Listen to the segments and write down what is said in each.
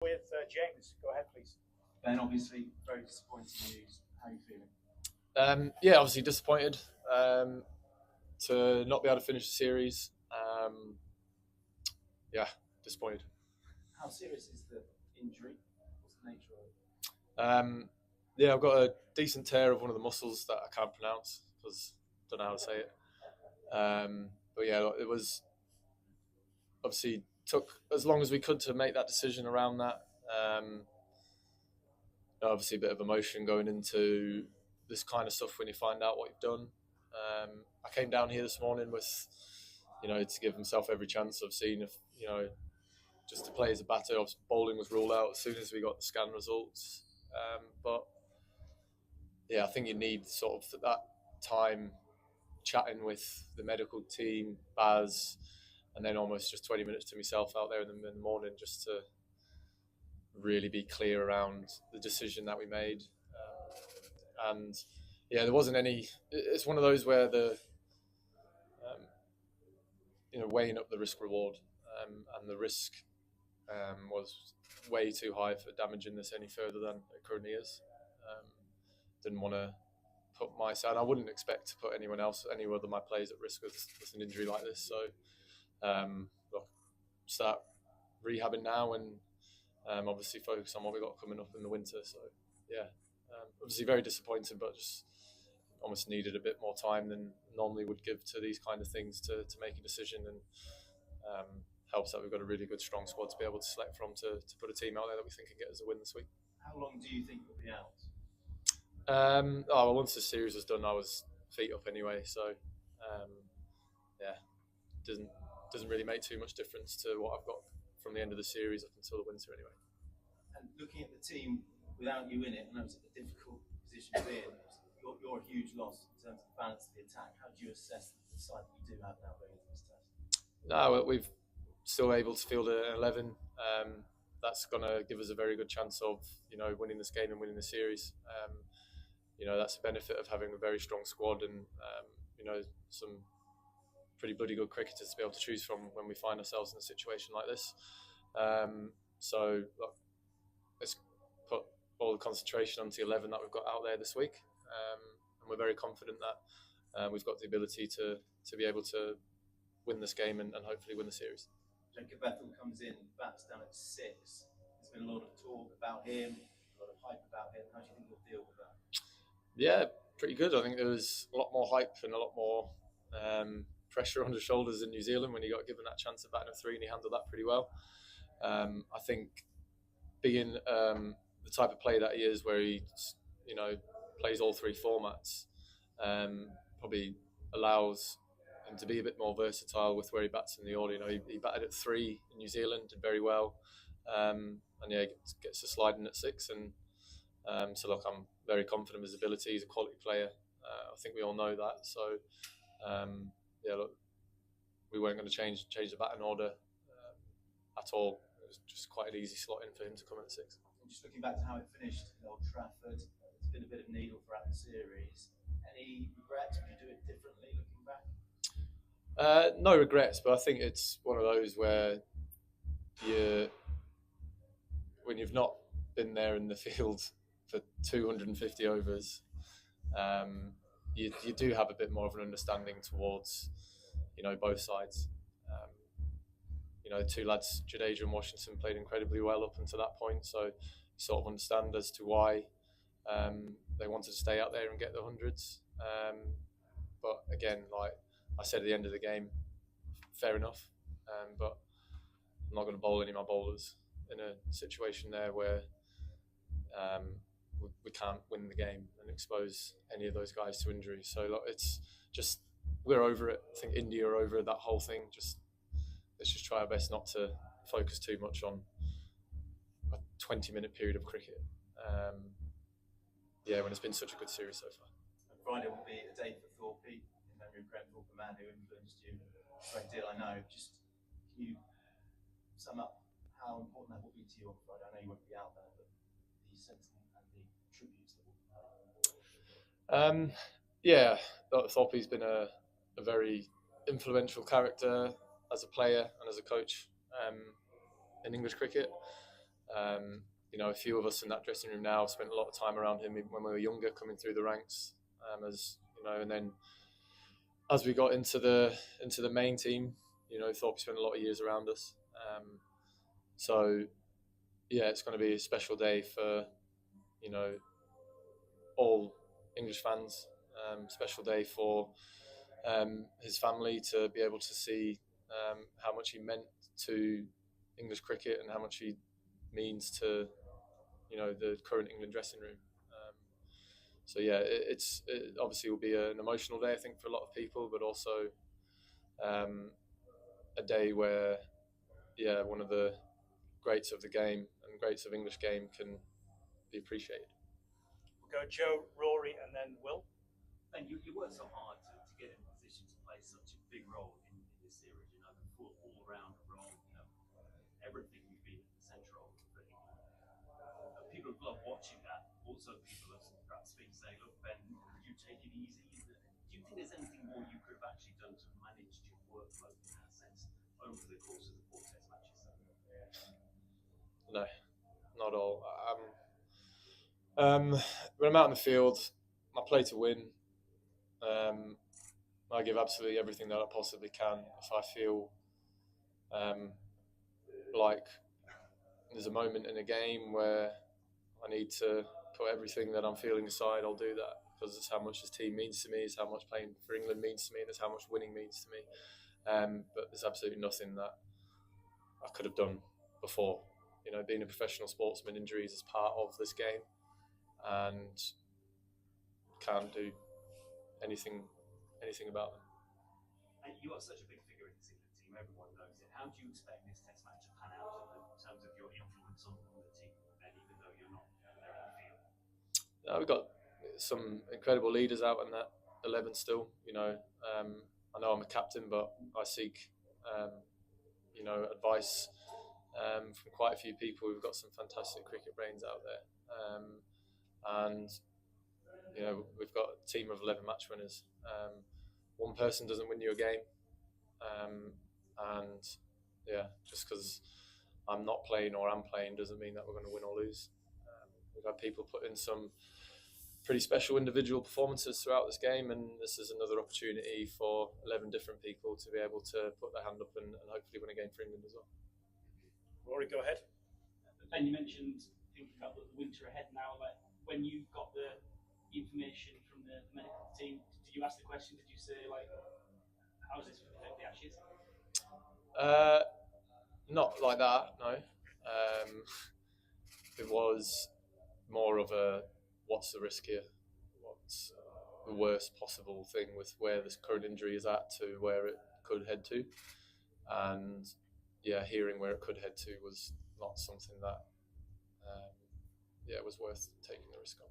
With James. Go ahead, please. Ben, obviously, very disappointing news. How are you feeling? Yeah, obviously disappointed to not be able to finish the series. Yeah, disappointed. How serious is the injury? What's the nature of it? Yeah, I've got a decent tear of one of the muscles that I can't pronounce because I don't know how to say it. But yeah, it was obviously took as long as we could to make that decision around that. Obviously, a bit of emotion going into this kind of stuff when you find out what you've done. I came down here this morning with, to give himself every chance of seeing if, just to play as a batter. Obviously, bowling was ruled out as soon as we got the scan results. But yeah, I think you need sort of that time chatting with the medical team, Baz, and then almost just 20 minutes to myself out there in the morning just to really be clear around the decision that we made. And yeah, there wasn't any. It's one of those where the weighing up the risk reward, and the risk was way too high for damaging this any further than it currently is. Didn't want to put my side. I wouldn't expect to put anyone else, any other of my players, at risk with an injury like this. So, look, start rehabbing now and obviously focus on what we got coming up in the winter. So, yeah, obviously very disappointed, but just almost needed a bit more time than normally would give to these kind of things to make a decision, and helps that we've got a really good strong squad to be able to select from to put a team out there that we think can get us a win this week. How long do you think you'll be out? Once the series was done, I was feet up anyway, so yeah, doesn't really make too much difference to what I've got from the end of the series up until the winter anyway. And looking at the team without you in it, I know it's a difficult position to be in. You're a huge loss in terms of the balance of the attack. How do you assess the side that you do have now going into this test? No, we've still able to field an 11. That's going to give us a very good chance of winning this game and winning the series. That's the benefit of having a very strong squad and some pretty bloody good cricketers to be able to choose from when we find ourselves in a situation like this. So look, let's put all the concentration onto the 11 that we've got out there this week, and we're very confident that we've got the ability to be able to win this game and hopefully win the series. Jacob Bethel comes in, bats down at 6. There's been a lot of talk about him, a lot of hype about him. How do you think you'll deal with that? Yeah, pretty good. I think there was a lot more hype and a lot more pressure on his shoulders in New Zealand when he got given that chance of batting at 3, and he handled that pretty well. I think being the type of player that he is, where he plays all 3 formats, probably allows him to be a bit more versatile with where he bats in the order. He batted at 3 in New Zealand, did very well, and yeah, gets to sliding at 6. And so look, I'm very confident of his ability. He's a quality player. I think we all know that. So yeah, look, we weren't going to change the batting order at all. It was just quite an easy slot in for him to come in at 6. And just looking back to how it finished at Old Trafford, it's been a bit of needle throughout the series. Any regrets? Would you do it differently looking back? No regrets, but I think it's one of those where when you've not been there in the field for 250 overs, you do have a bit more of an understanding towards both sides. The 2 lads, Jadeja and Washington, played incredibly well up until that point, so you sort of understand as to why they wanted to stay out there and get the hundreds. But again, like I said at the end of the game, fair enough, but I'm not going to bowl any of my bowlers in a situation there where we can't win the game and expose any of those guys to injury. So look, it's just, we're over it. I think India are over that whole thing. Let's just try our best not to focus too much on a 20-minute period of cricket. When it's been such a good series so far. And Friday will be a day for Thorpe, in memory of Graham Thorpe, a man who influenced you a great deal, I know. Just can you sum up how important that will be to you on Friday? I know you won't be out there, but the sentiment and the tributes that will be Thorpe's been a very influential character as a player and as a coach in English cricket. A few of us in that dressing room now spent a lot of time around him when we were younger, coming through the ranks. And then as we got into the main team, Thorpe spent a lot of years around us. It's going to be a special day for all English fans. Special day for his family to be able to see how much he meant to English cricket and how much he means to the current England dressing room. It obviously will be an emotional day, I think, for a lot of people, but also a day where one of the greats of the game and greats of English game can be appreciated. We'll go Joe, Rory, and then Will. And you worked so hard to get in a position to play such a big role in this series, the full all-round role, everything you've been at the centre of for England. People have loved watching that. Also, people have perhaps been saying, look, Ben, could you take it easy? Do you think there's anything more you could have actually done to manage your workload in that sense over the course of the 4 Test matches? No, not all. When I'm out in the field, I play to win. I give absolutely everything that I possibly can. If I feel like there's a moment in a game where I need to put everything that I'm feeling aside, I'll do that, because it's how much this team means to me, it's how much playing for England means to me, and it's how much winning means to me. But there's absolutely nothing that I could have done before. Being a professional sportsman, injuries is part of this game, and can't do anything about them. And you are such a big figure in this England team, everyone knows it. How do you expect this Test match to pan out in terms of your influence on the team, and even though you're not there on the field? We've got some incredible leaders out in that 11 still. I know I'm a captain, but I seek advice from quite a few people. We've got some fantastic cricket brains out there, and we've got a team of 11 match winners. One person doesn't win you a game, just because I'm not playing or I'm playing doesn't mean that we're going to win or lose. We've had people put in some pretty special individual performances throughout this game, and this is another opportunity for 11 different people to be able to put their hand up and hopefully win a game for England as well. Rory, go ahead. Ben, you mentioned thinking about the winter ahead now. Like, when you got the information from the medical team, did you ask the question? Did you say, how does this affect the Ashes? Not like that, no. It was more of a, what's the risk here? What's the worst possible thing with where this current injury is at to where it could head to? And hearing where it could head to was not something that was worth taking the risk on.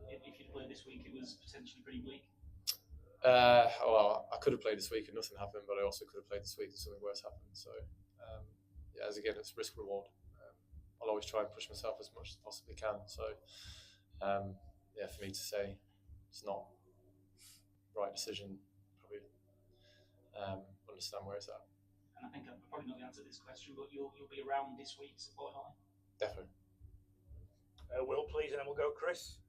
If you'd played this week, it was potentially pretty bleak. Well, I could have played this week and nothing happened, but I also could have played this week and something worse happened. So, it's risk reward. I'll always try and push myself as much as I possibly can. So, for me to say it's not the right decision, probably understand where it's at. And I think I probably know the answer to this question, but you'll be around this week supporting Holly? Definitely. Will, please, and then we'll go Chris,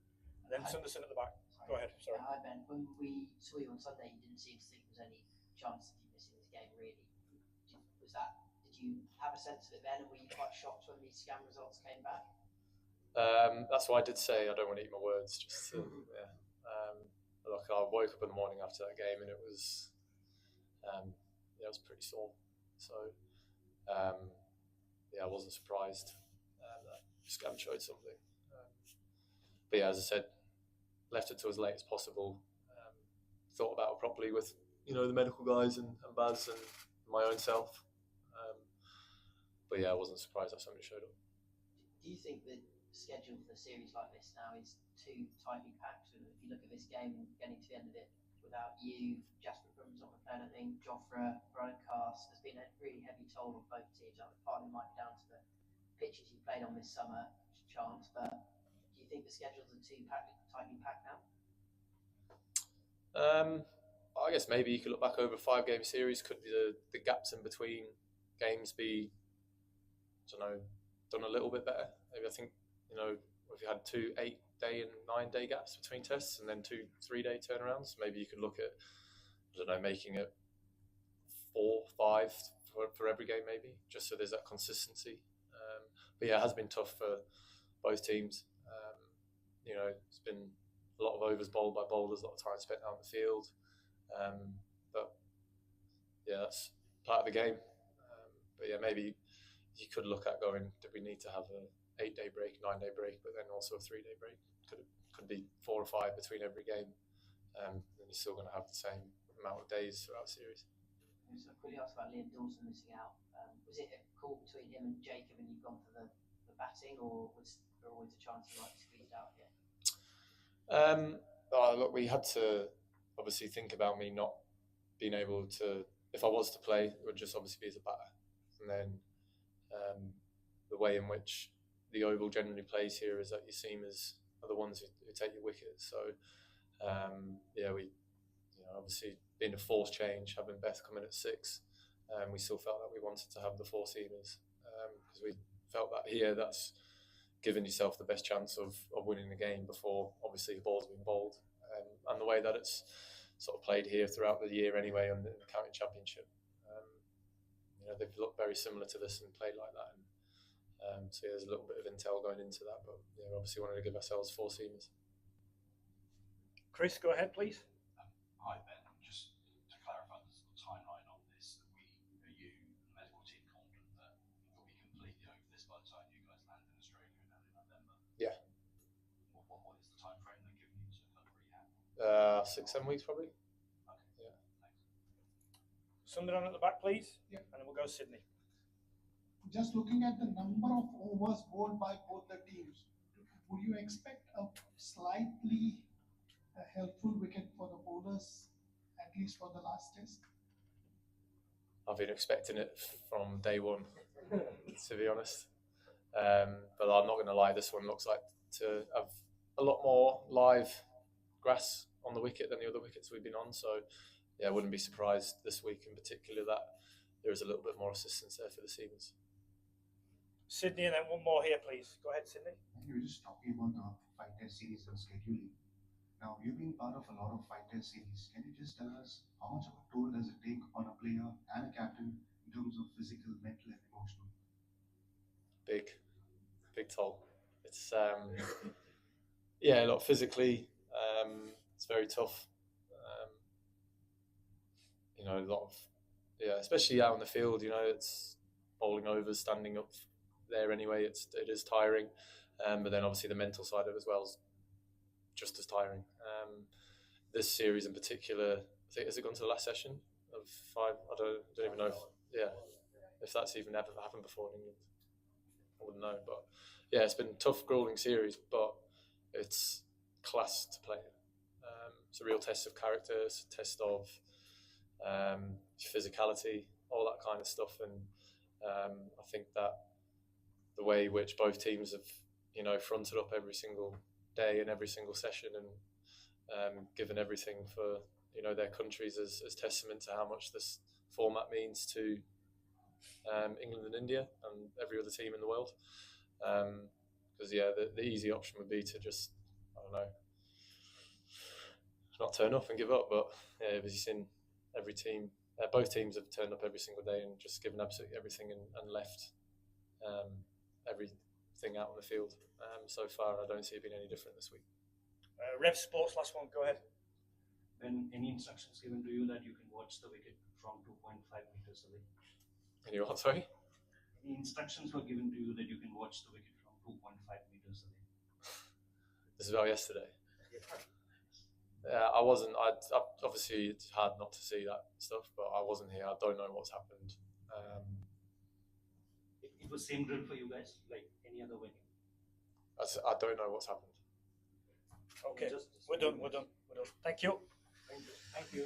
and then Sunderson at the back. Go ahead, sorry. Hi Ben, when we saw you on Sunday, you didn't seem to think there was any chance of you missing this game, really. Did you have a sense of it then, and were you quite shocked when these scan results came back? That's why I did say I don't want to eat my words. Look, I woke up in the morning after that game and it was pretty sore. So, I wasn't surprised that scan showed something. But as I said, left it to as late as possible. Thought about it properly with the medical guys and Baz and my own self. I wasn't surprised that somebody showed up. Do you think the schedule for a series like this now is too tightly packed? And if you look at this game, getting to the end of it without you, Jasper Brum's not playing, I think, Jofra, broadcast, there's been a really heavy toll on both teams. Partly might be down to the pitches you played on this summer, chance, but do you think the schedules are too tightly packed now? I guess maybe you could look back over a 5-game series. Could the gaps in between games be, done a little bit better. Maybe I think, you know, if you had 2 8-day and 9-day gaps between tests and then 2 3-day turnarounds, maybe you could look at, I don't know, making it 4 5 for every game, maybe, just so there's that consistency. But yeah, it has been tough for both teams. You know, it's been a lot of overs bowled by bowlers, a lot of time spent out in the field. But yeah, that's part of the game. But yeah, maybe you could look at going, do we need to have a 8-day break, 9-day break, but then also a 3-day break? Could be 4 or 5 between every game. Then you're still going to have the same amount of days throughout the series. So I quickly asked about Liam Dawson missing out. Was it a call between him and Jacob and you've gone for the batting, or was there always a chance he might be squeezed out here? Look, we had to obviously think about me not being able to, if I was to play, it would just obviously be as a batter. And then the way in which the Oval generally plays here is that your seamers are the ones who take your wickets. So yeah, we, you know, obviously being a forced change, having Beth come in at 6, we still felt that we wanted to have the 4 seamers because we felt that here that's giving yourself the best chance of winning the game before obviously the ball's been bowled, and the way that it's sort of played here throughout the year anyway in the county championship. You know, they've looked very similar to this and played like that, and so yeah, there's a little bit of intel going into that, but yeah, obviously wanted to give ourselves 4 seamers. Chris, go ahead, please. Hi Ben, just to clarify the timeline on this, are you and the medical team confident that you'll be completely over this by the time you guys land in Australia in early November? Yeah. What is the time frame they're giving you to kind of rehab? 6-7 weeks probably. Okay. Yeah. Thanks. Sundaram at the back, please. Yeah. And then we'll go Sydney. Just looking at the number of overs bowled by both the teams, would you expect a slightly helpful wicket for the bowlers, at least for the last test? I've been expecting it from day one, to be honest. But I'm not going to lie, this one looks like to have a lot more live grass on the wicket than the other wickets we've been on. So yeah, I wouldn't be surprised this week in particular that there is a little bit more assistance there for the seamers. Sydney, and then one more here, please. Go ahead, Sydney. You were just talking about the 5-test series and scheduling. Now, you've been part of a lot of 5-test series. Can you just tell us how much of a toll does it take on a player and a captain in terms of physical, mental, and emotional? Big toll. It's yeah, look, physically, it's very tough. You know, a lot of, yeah, especially out in the field. You know, it's bowling overs, standing up there anyway. It is tiring, but then obviously the mental side of it as well is just as tiring. This series in particular, I think, has it gone to the last session of 5? I don't even know if that's even ever happened before in England. I wouldn't know, but yeah, it's been a tough, grueling series, but it's class to play. It's a real test of character, it's a test of physicality, all that kind of stuff, and I think that the way which both teams have, you know, fronted up every single day and every single session and given everything for, you know, their countries as testament to how much this format means to England and India and every other team in the world. Because yeah, the easy option would be to just, I don't know, not turn up and give up. But yeah, as you've seen, every team, both teams have turned up every single day and just given absolutely everything and left everything out on the field. So far, I don't see it being any different this week. Rev Sports, last one. Go ahead. Ben, any instructions given to you that you can watch the wicket from 2.5 meters away? And you what, sorry? Any instructions were given to you that you can watch the wicket from 2.5 meters away? This is about yesterday. I wasn't. Obviously, it's hard not to see that stuff, but I wasn't here. I don't know what's happened. It was same drill for you guys, like any other venue? I don't know what's happened. Okay, we're done. Thank you. Thank you.